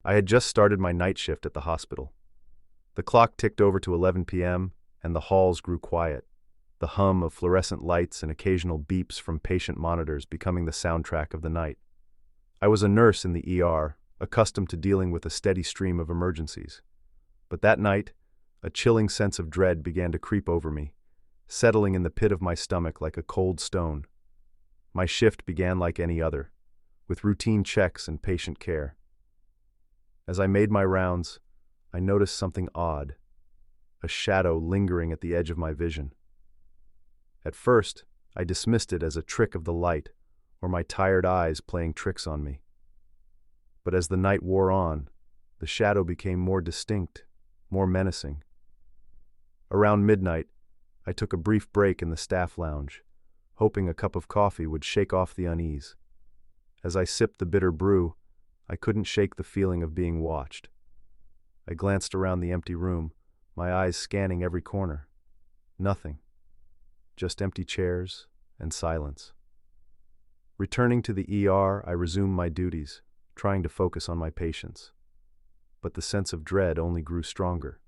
I had just started my night shift at the hospital. The clock ticked over to 11 p.m., and the halls grew quiet, the hum of fluorescent lights and occasional beeps from patient monitors becoming the soundtrack of the night. I was a nurse in the ER, accustomed to dealing with a steady stream of emergencies. But that night, a chilling sense of dread began to creep over me, settling in the pit of my stomach like a cold stone. My shift began like any other, with routine checks and patient care. As I made my rounds, I noticed something odd, a shadow lingering at the edge of my vision. At first, I dismissed it as a trick of the light or my tired eyes playing tricks on me. But as the night wore on, the shadow became more distinct, more menacing. Around midnight, I took a brief break in the staff lounge, hoping a cup of coffee would shake off the unease. As I sipped the bitter brew, I couldn't shake the feeling of being watched. I glanced around the empty room, my eyes scanning every corner. Nothing. Just empty chairs and silence. Returning to the ER, I resumed my duties, trying to focus on my patients. But the sense of dread only grew stronger.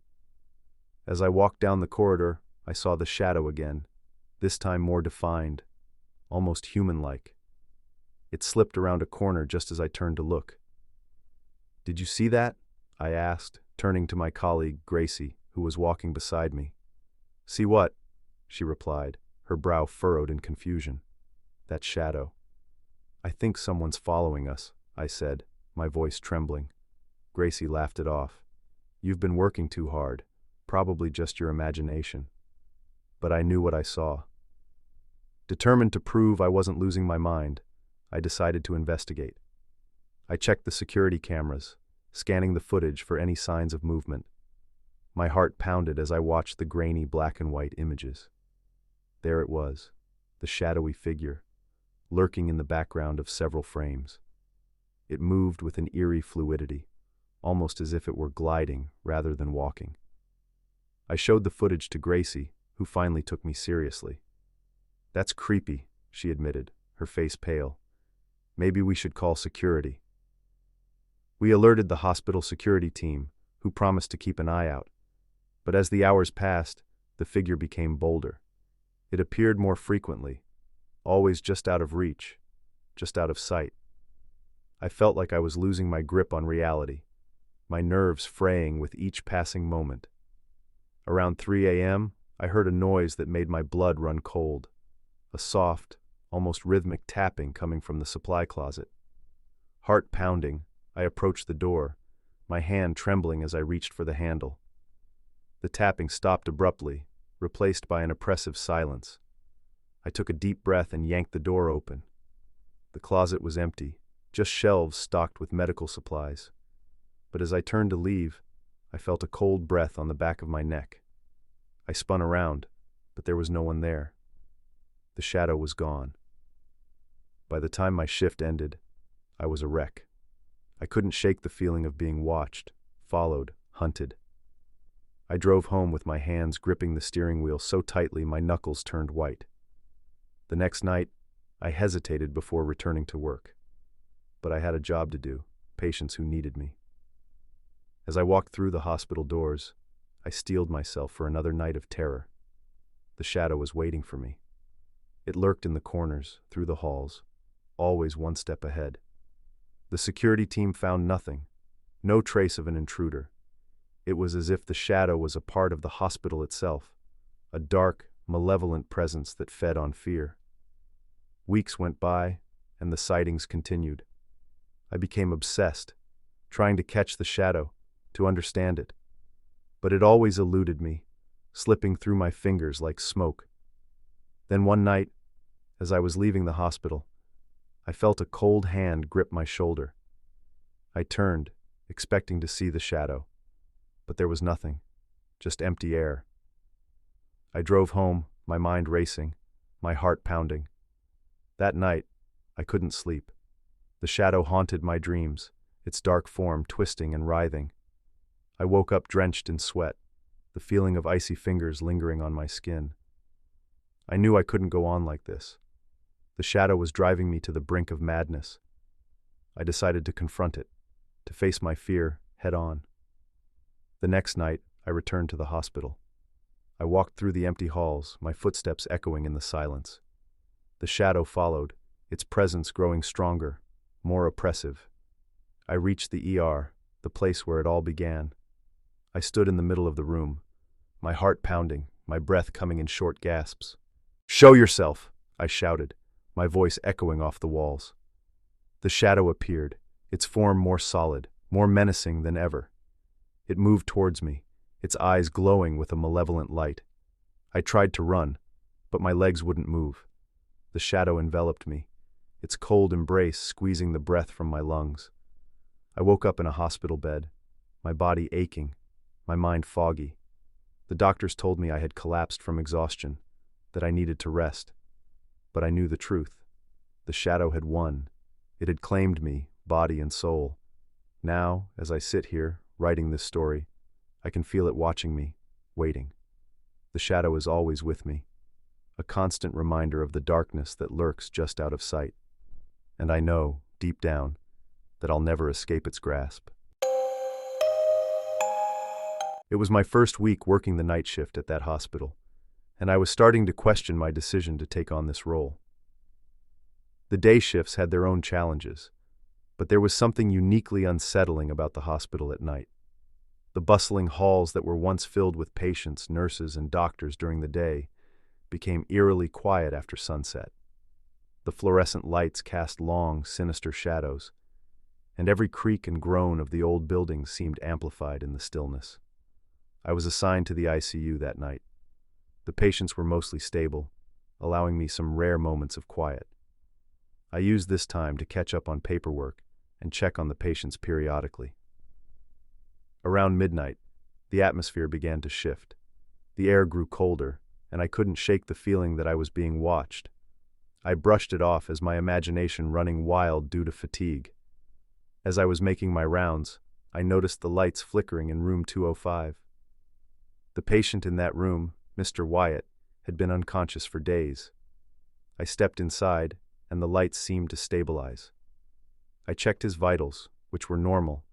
As I walked down the corridor, I saw the shadow again, this time more defined, almost human-like. It slipped around a corner just as I turned to look. "Did you see that?" I asked, turning to my colleague, Gracie, who was walking beside me. "See what?" she replied, her brow furrowed in confusion. "That shadow." "I think someone's following us," I said, my voice trembling. Gracie laughed it off. "You've been working too hard, probably just your imagination." But I knew what I saw. Determined to prove I wasn't losing my mind, I decided to investigate. I checked the security cameras, scanning the footage for any signs of movement. My heart pounded as I watched the grainy black and white images. There it was, the shadowy figure, lurking in the background of several frames. It moved with an eerie fluidity, almost as if it were gliding rather than walking. I showed the footage to Gracie, who finally took me seriously. "That's creepy," she admitted, her face pale. "Maybe we should call security." We alerted the hospital security team, who promised to keep an eye out. But as the hours passed, the figure became bolder. It appeared more frequently, always just out of reach, just out of sight. I felt like I was losing my grip on reality, my nerves fraying with each passing moment. Around 3 a.m., I heard a noise that made my blood run cold, a soft, almost rhythmic tapping coming from the supply closet. Heart pounding, I approached the door, my hand trembling as I reached for the handle. The tapping stopped abruptly, replaced by an oppressive silence. I took a deep breath and yanked the door open. The closet was empty, just shelves stocked with medical supplies. But as I turned to leave, I felt a cold breath on the back of my neck. I spun around, but there was no one there. The shadow was gone. By the time my shift ended, I was a wreck. I couldn't shake the feeling of being watched, followed, hunted. I drove home with my hands gripping the steering wheel so tightly my knuckles turned white. The next night, I hesitated before returning to work. But I had a job to do, patients who needed me. As I walked through the hospital doors, I steeled myself for another night of terror. The shadow was waiting for me. It lurked in the corners, through the halls, always one step ahead. The security team found nothing, no trace of an intruder. It was as if the shadow was a part of the hospital itself, a dark, malevolent presence that fed on fear. Weeks went by, and the sightings continued. I became obsessed, trying to catch the shadow, to understand it. But it always eluded me, slipping through my fingers like smoke. Then one night, as I was leaving the hospital, I felt a cold hand grip my shoulder. I turned, expecting to see the shadow, but there was nothing, just empty air. I drove home, my mind racing, my heart pounding. That night, I couldn't sleep. The shadow haunted my dreams, its dark form twisting and writhing. I woke up drenched in sweat, the feeling of icy fingers lingering on my skin. I knew I couldn't go on like this. The shadow was driving me to the brink of madness. I decided to confront it, to face my fear head on. The next night, I returned to the hospital. I walked through the empty halls, my footsteps echoing in the silence. The shadow followed, its presence growing stronger, more oppressive. I reached the ER, the place where it all began. I stood in the middle of the room, my heart pounding, my breath coming in short gasps. "Show yourself!" I shouted, my voice echoing off the walls. The shadow appeared, its form more solid, more menacing than ever. It moved towards me, its eyes glowing with a malevolent light. I tried to run, but my legs wouldn't move. The shadow enveloped me, its cold embrace squeezing the breath from my lungs. I woke up in a hospital bed, my body aching, my mind foggy. The doctors told me I had collapsed from exhaustion, that I needed to rest. But I knew the truth. The shadow had won. It had claimed me, body and soul. Now, as I sit here, writing this story, I can feel it watching me, waiting. The shadow is always with me, a constant reminder of the darkness that lurks just out of sight. And I know, deep down, that I'll never escape its grasp. It was my first week working the night shift at that hospital, and I was starting to question my decision to take on this role. The day shifts had their own challenges, but there was something uniquely unsettling about the hospital at night. The bustling halls that were once filled with patients, nurses, and doctors during the day became eerily quiet after sunset. The fluorescent lights cast long, sinister shadows, and every creak and groan of the old building seemed amplified in the stillness. I was assigned to the ICU that night. The patients were mostly stable, allowing me some rare moments of quiet. I used this time to catch up on paperwork and check on the patients periodically. Around midnight, the atmosphere began to shift. The air grew colder, and I couldn't shake the feeling that I was being watched. I brushed it off as my imagination running wild due to fatigue. As I was making my rounds, I noticed the lights flickering in room 205. The patient in that room, Mr. Wyatt, had been unconscious for days. I stepped inside, and the lights seemed to stabilize. I checked his vitals, which were normal,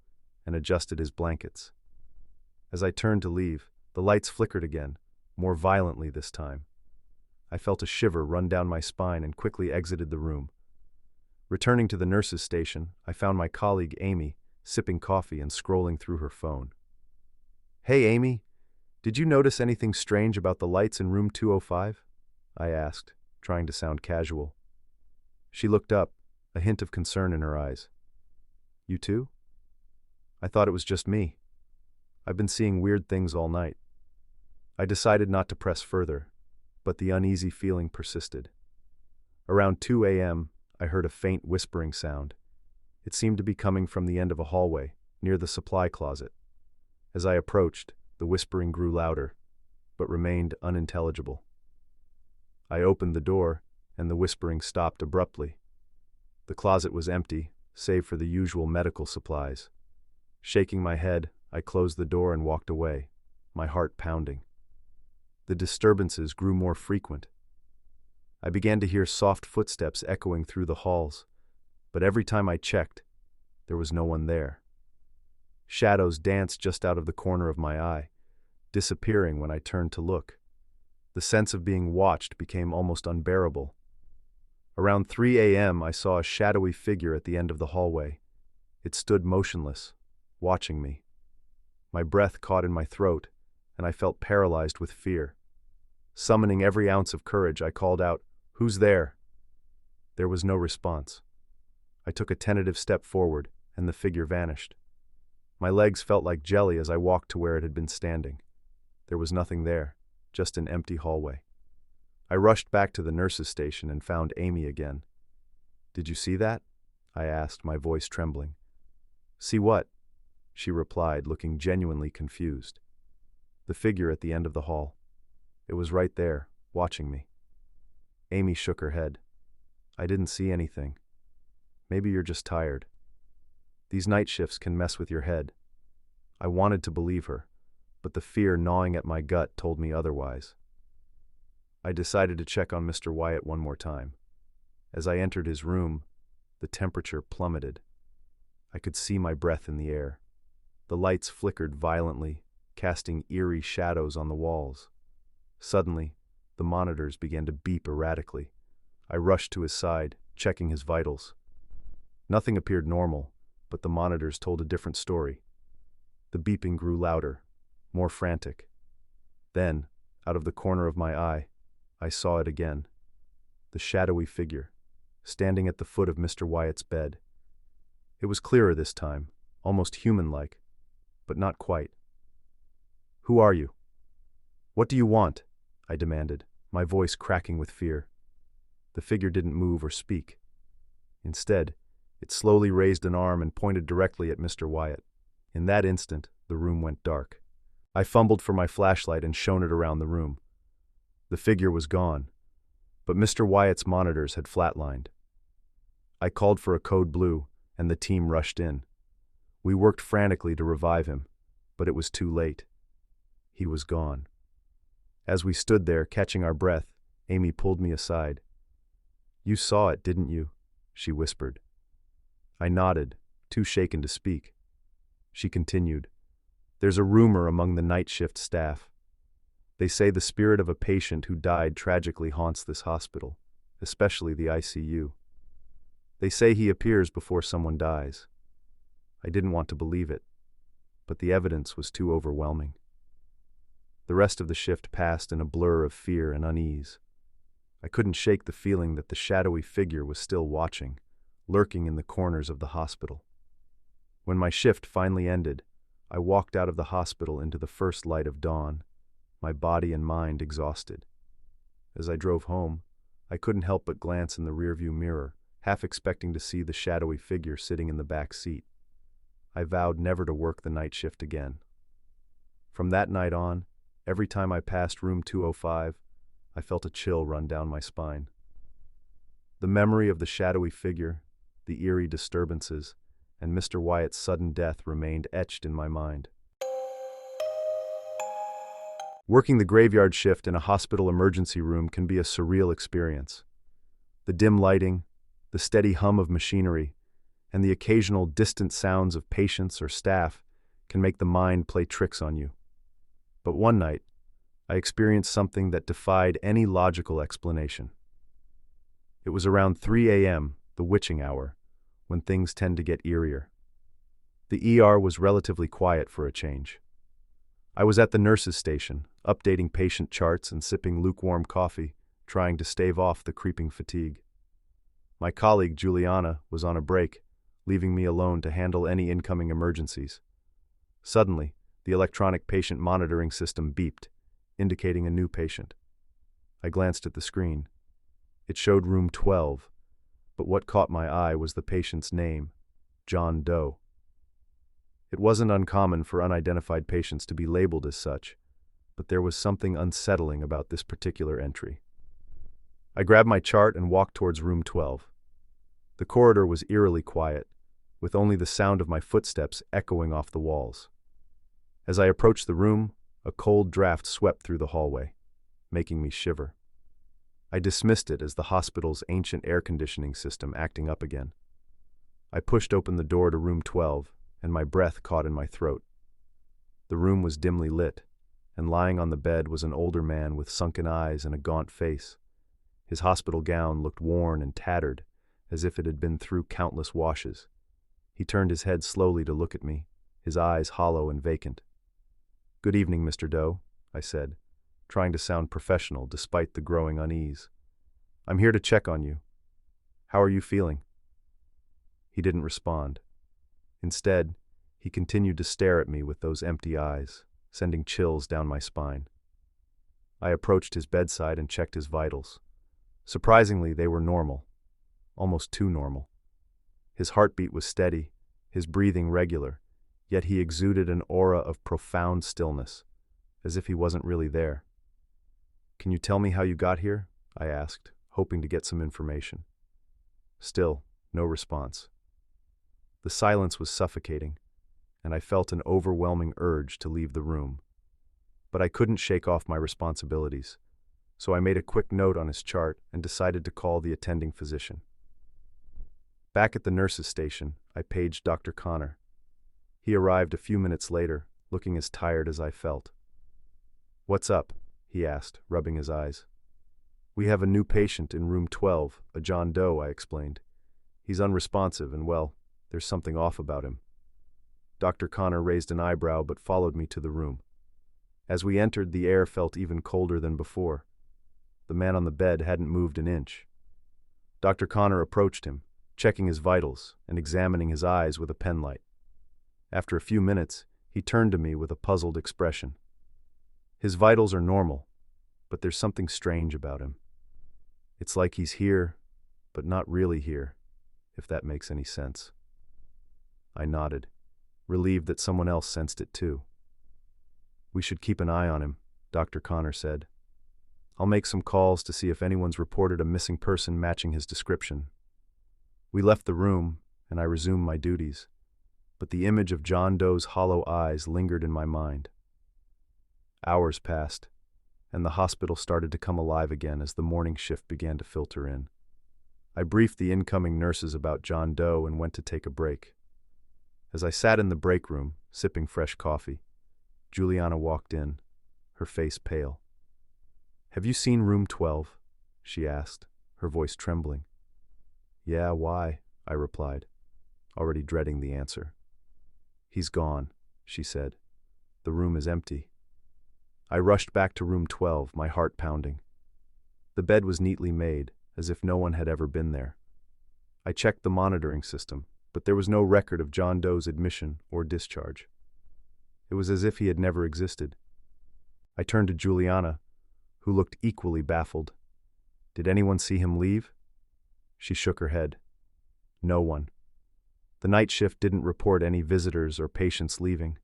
and adjusted his blankets. As I turned to leave, the lights flickered again, more violently this time. I felt a shiver run down my spine and quickly exited the room. Returning to the nurse's station, I found my colleague Amy sipping coffee and scrolling through her phone. "Hey, Amy, did you notice anything strange about the lights in room 205? I asked, trying to sound casual. She looked up, a hint of concern in her eyes. "You too?" "I thought it was just me. I've been seeing weird things all night." I decided not to press further, but the uneasy feeling persisted. Around 2 a.m., I heard a faint whispering sound. It seemed to be coming from the end of a hallway, near the supply closet. As I approached, the whispering grew louder, but remained unintelligible. I opened the door, and the whispering stopped abruptly. The closet was empty, save for the usual medical supplies. Shaking my head, I closed the door and walked away, my heart pounding. The disturbances grew more frequent. I began to hear soft footsteps echoing through the halls, but every time I checked, there was no one there. Shadows danced just out of the corner of my eye, disappearing when I turned to look. The sense of being watched became almost unbearable. Around 3 a.m., I saw a shadowy figure at the end of the hallway. It stood motionless, watching me. My breath caught in my throat, and I felt paralyzed with fear. Summoning every ounce of courage, I called out, "Who's there?" There was no response. I took a tentative step forward, and the figure vanished. My legs felt like jelly as I walked to where it had been standing. There was nothing there, just an empty hallway. I rushed back to the nurse's station and found Amy again. "Did you see that?" I asked, my voice trembling. "See what?" she replied, looking genuinely confused. "The figure at the end of the hall. It was right there, watching me." Amy shook her head. "I didn't see anything. Maybe you're just tired. These night shifts can mess with your head." I wanted to believe her, but the fear gnawing at my gut told me otherwise. I decided to check on Mr. Wyatt one more time. As I entered his room, the temperature plummeted. I could see my breath in the air. The lights flickered violently, casting eerie shadows on the walls. Suddenly, the monitors began to beep erratically. I rushed to his side, checking his vitals. Nothing appeared normal, but the monitors told a different story. The beeping grew louder, more frantic. Then, out of the corner of my eye, I saw it again. The shadowy figure, standing at the foot of Mr. Wyatt's bed. It was clearer this time, almost human-like, but not quite. "Who are you? What do you want?" I demanded, my voice cracking with fear. The figure didn't move or speak. Instead, it slowly raised an arm and pointed directly at Mr. Wyatt. In that instant, the room went dark. I fumbled for my flashlight and shone it around the room. The figure was gone, but Mr. Wyatt's monitors had flatlined. I called for a code blue, and the team rushed in. We worked frantically to revive him, but it was too late. He was gone. As we stood there, catching our breath, Amy pulled me aside. "You saw it, didn't you?" she whispered. I nodded, too shaken to speak. She continued, "There's a rumor among the night shift staff. They say the spirit of a patient who died tragically haunts this hospital, especially the ICU. They say he appears before someone dies." I didn't want to believe it, but the evidence was too overwhelming. The rest of the shift passed in a blur of fear and unease. I couldn't shake the feeling that the shadowy figure was still watching, lurking in the corners of the hospital. When my shift finally ended, I walked out of the hospital into the first light of dawn, my body and mind exhausted. As I drove home, I couldn't help but glance in the rearview mirror, half expecting to see the shadowy figure sitting in the back seat. I vowed never to work the night shift again. From that night on, every time I passed room 205, I felt a chill run down my spine. The memory of the shadowy figure, the eerie disturbances, and Mr. Wyatt's sudden death remained etched in my mind. Working the graveyard shift in a hospital emergency room can be a surreal experience. The dim lighting, the steady hum of machinery, and the occasional distant sounds of patients or staff can make the mind play tricks on you. But one night, I experienced something that defied any logical explanation. It was around 3 a.m., the witching hour, when things tend to get eerier. The ER was relatively quiet for a change. I was at the nurse's station, updating patient charts and sipping lukewarm coffee, trying to stave off the creeping fatigue. My colleague, Juliana, was on a break, leaving me alone to handle any incoming emergencies. Suddenly, the electronic patient monitoring system beeped, indicating a new patient. I glanced at the screen. It showed room 12, but what caught my eye was the patient's name, John Doe. It wasn't uncommon for unidentified patients to be labeled as such, but there was something unsettling about this particular entry. I grabbed my chart and walked towards room 12. The corridor was eerily quiet, with only the sound of my footsteps echoing off the walls. As I approached the room, a cold draft swept through the hallway, making me shiver. I dismissed it as the hospital's ancient air conditioning system acting up again. I pushed open the door to room 12, and my breath caught in my throat. The room was dimly lit, and lying on the bed was an older man with sunken eyes and a gaunt face. His hospital gown looked worn and tattered, as if it had been through countless washes. He turned his head slowly to look at me, his eyes hollow and vacant. "Good evening, Mr. Doe," I said, trying to sound professional despite the growing unease. "I'm here to check on you. How are you feeling?" He didn't respond. Instead, he continued to stare at me with those empty eyes, sending chills down my spine. I approached his bedside and checked his vitals. Surprisingly, they were normal, almost too normal. His heartbeat was steady, his breathing regular, yet he exuded an aura of profound stillness, as if he wasn't really there. "Can you tell me how you got here?" I asked, hoping to get some information. Still, no response. The silence was suffocating, and I felt an overwhelming urge to leave the room. But I couldn't shake off my responsibilities, so I made a quick note on his chart and decided to call the attending physician. Back at the nurse's station, I paged Dr. Connor. He arrived a few minutes later, looking as tired as I felt. "What's up?" he asked, rubbing his eyes. "We have a new patient in room 12, a John Doe," I explained. "He's unresponsive and, well, there's something off about him." Dr. Connor raised an eyebrow but followed me to the room. As we entered, the air felt even colder than before. The man on the bed hadn't moved an inch. Dr. Connor approached him, checking his vitals and examining his eyes with a penlight. After a few minutes, he turned to me with a puzzled expression. "His vitals are normal, but there's something strange about him. It's like he's here, but not really here, if that makes any sense." I nodded, relieved that someone else sensed it too. "We should keep an eye on him," Dr. Connor said. "I'll make some calls to see if anyone's reported a missing person matching his description." We left the room, and I resumed my duties, but the image of John Doe's hollow eyes lingered in my mind. Hours passed, and the hospital started to come alive again as the morning shift began to filter in. I briefed the incoming nurses about John Doe and went to take a break. As I sat in the break room, sipping fresh coffee, Juliana walked in, her face pale. "Have you seen room 12? She asked, her voice trembling. "Yeah, why?" I replied, already dreading the answer. "He's gone," she said. "The room is empty." I rushed back to room 12, my heart pounding. The bed was neatly made, as if no one had ever been there. I checked the monitoring system, but there was no record of John Doe's admission or discharge. It was as if he had never existed. I turned to Juliana, who looked equally baffled. "Did anyone see him leave?" She shook her head. "No one. The night shift didn't report any visitors or patients leaving.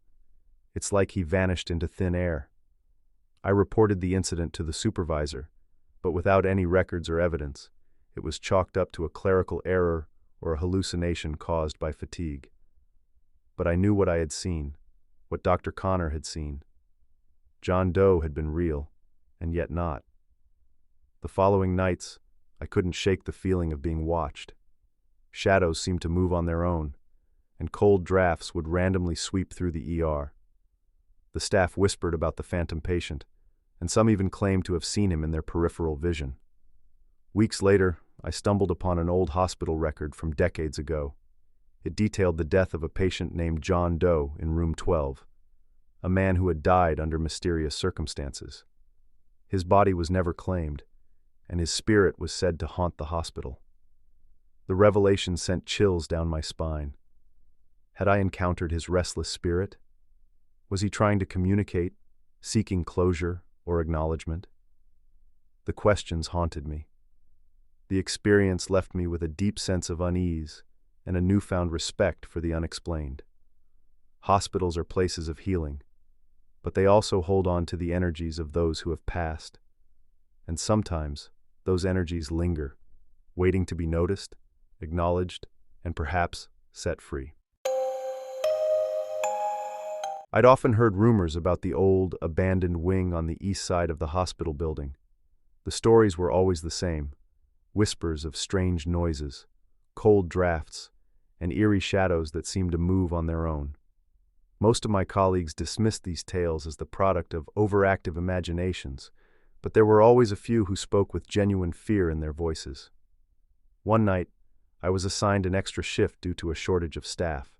It's like he vanished into thin air." I reported the incident to the supervisor, but without any records or evidence. It was chalked up to a clerical error or a hallucination caused by fatigue. But I knew what I had seen, what Dr. Connor had seen. John Doe had been real, and yet not. The following nights, I couldn't shake the feeling of being watched. Shadows seemed to move on their own, and cold drafts would randomly sweep through the ER. The staff whispered about the phantom patient, and some even claimed to have seen him in their peripheral vision. Weeks later, I stumbled upon an old hospital record from decades ago. It detailed the death of a patient named John Doe in room 12, a man who had died under mysterious circumstances. His body was never claimed, and his spirit was said to haunt the hospital. The revelation sent chills down my spine. Had I encountered his restless spirit? Was he trying to communicate, seeking closure or acknowledgement? The questions haunted me. The experience left me with a deep sense of unease and a newfound respect for the unexplained. Hospitals are places of healing, but they also hold on to the energies of those who have passed. And sometimes, those energies linger, waiting to be noticed, acknowledged, and perhaps set free. I'd often heard rumors about the old, abandoned wing on the east side of the hospital building. The stories were always the same: whispers of strange noises, cold drafts, and eerie shadows that seemed to move on their own. Most of my colleagues dismissed these tales as the product of overactive imaginations, but there were always a few who spoke with genuine fear in their voices. One night, I was assigned an extra shift due to a shortage of staff.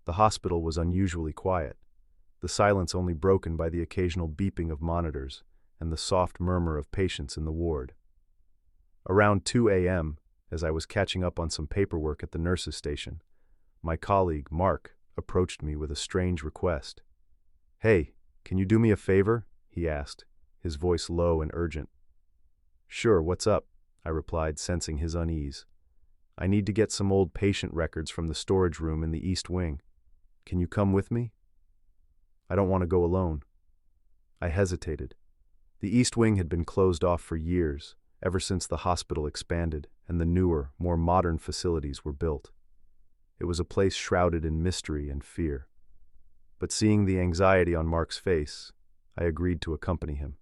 The hospital was unusually quiet, the silence only broken by the occasional beeping of monitors and the soft murmur of patients in the ward. Around 2 a.m., as I was catching up on some paperwork at the nurse's station, my colleague, Mark, approached me with a strange request. "Hey, can you do me a favor?" he asked, his voice low and urgent. "Sure, what's up?" I replied, sensing his unease. "I need to get some old patient records from the storage room in the East Wing. Can you come with me?" "I don't want to go alone." I hesitated. The East Wing had been closed off for years, ever since the hospital expanded and the newer, more modern facilities were built. It was a place shrouded in mystery and fear. But seeing the anxiety on Mark's face, I agreed to accompany him.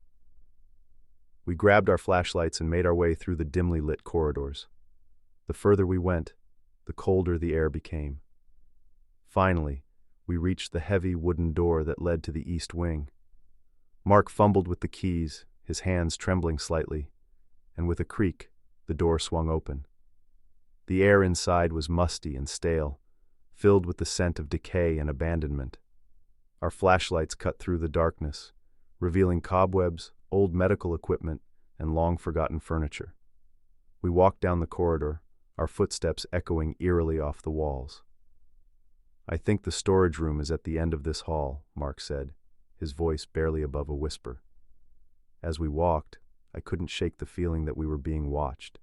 We grabbed our flashlights and made our way through the dimly lit corridors. The further we went, the colder the air became. Finally, we reached the heavy wooden door that led to the east wing. Mark fumbled with the keys, his hands trembling slightly, and with a creak, the door swung open. The air inside was musty and stale, filled with the scent of decay and abandonment. Our flashlights cut through the darkness, revealing cobwebs, old medical equipment, and long-forgotten furniture. We walked down the corridor, our footsteps echoing eerily off the walls. "I think the storage room is at the end of this hall," Mark said, his voice barely above a whisper. As we walked, I couldn't shake the feeling that we were being watched.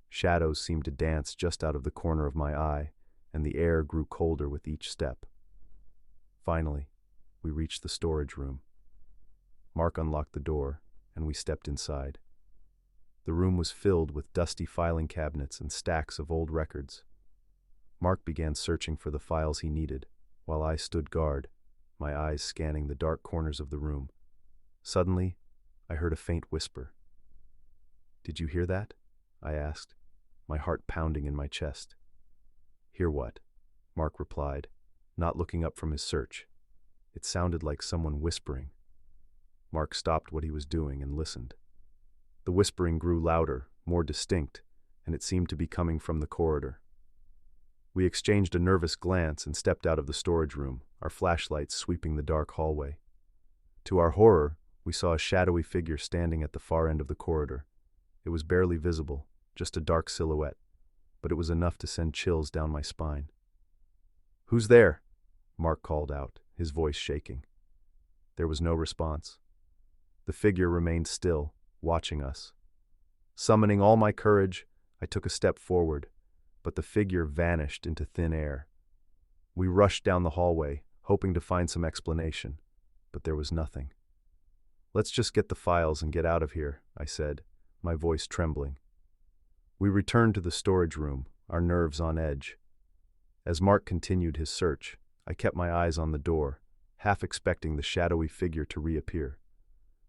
Shadows seemed to dance just out of the corner of my eye, and the air grew colder with each step. Finally, we reached the storage room. Mark unlocked the door, and we stepped inside. The room was filled with dusty filing cabinets and stacks of old records. Mark began searching for the files he needed, while I stood guard, my eyes scanning the dark corners of the room. Suddenly, I heard a faint whisper. "Did you hear that?" I asked, my heart pounding in my chest. "Hear what?" Mark replied, not looking up from his search. It sounded like someone whispering. Mark stopped what he was doing and listened. The whispering grew louder, more distinct, and it seemed to be coming from the corridor. We exchanged a nervous glance and stepped out of the storage room, our flashlights sweeping the dark hallway. To our horror, we saw a shadowy figure standing at the far end of the corridor. It was barely visible, just a dark silhouette, but it was enough to send chills down my spine. "Who's there?" Mark called out, his voice shaking. There was no response. The figure remained still, watching us. Summoning all my courage, I took a step forward, but the figure vanished into thin air. We rushed down the hallway, hoping to find some explanation, but there was nothing. "Let's just get the files and get out of here," I said, my voice trembling. We returned to the storage room, our nerves on edge. As Mark continued his search, I kept my eyes on the door, half expecting the shadowy figure to reappear.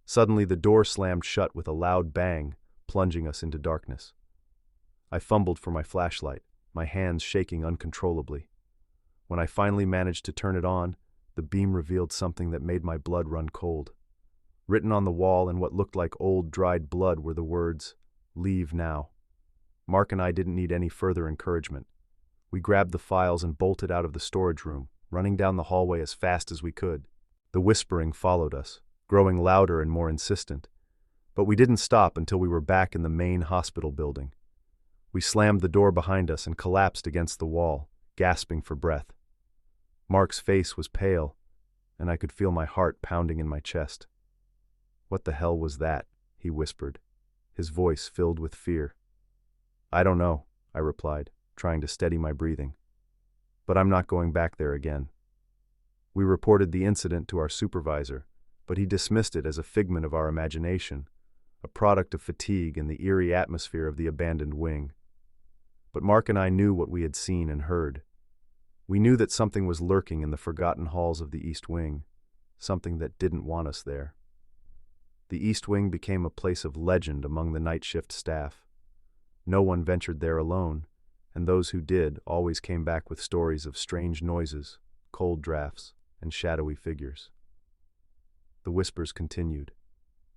Suddenly, the door slammed shut with a loud bang, plunging us into darkness. I fumbled for my flashlight, my hands shaking uncontrollably. When I finally managed to turn it on, the beam revealed something that made my blood run cold. Written on the wall in what looked like old, dried blood were the words, "Leave now." Mark and I didn't need any further encouragement. We grabbed the files and bolted out of the storage room, running down the hallway as fast as we could. The whispering followed us, growing louder and more insistent. But we didn't stop until we were back in the main hospital building. We slammed the door behind us and collapsed against the wall, gasping for breath. Mark's face was pale, and I could feel my heart pounding in my chest. "What the hell was that?" he whispered, his voice filled with fear. "I don't know," I replied, trying to steady my breathing. "But I'm not going back there again." We reported the incident to our supervisor, but he dismissed it as a figment of our imagination, a product of fatigue and the eerie atmosphere of the abandoned wing. But Mark and I knew what we had seen and heard. We knew that something was lurking in the forgotten halls of the East Wing, something that didn't want us there. The East Wing became a place of legend among the night shift staff. No one ventured there alone, and those who did always came back with stories of strange noises, cold drafts, and shadowy figures. The whispers continued,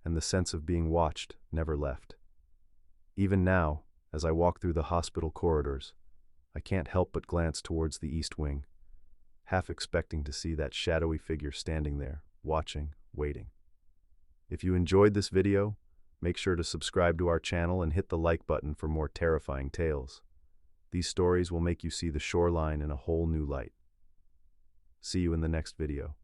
and the sense of being watched never left. Even now, as I walk through the hospital corridors, I can't help but glance towards the East Wing, half expecting to see that shadowy figure standing there, watching, waiting. If you enjoyed this video, make sure to subscribe to our channel and hit the like button for more terrifying tales. These stories will make you see the shoreline in a whole new light. See you in the next video.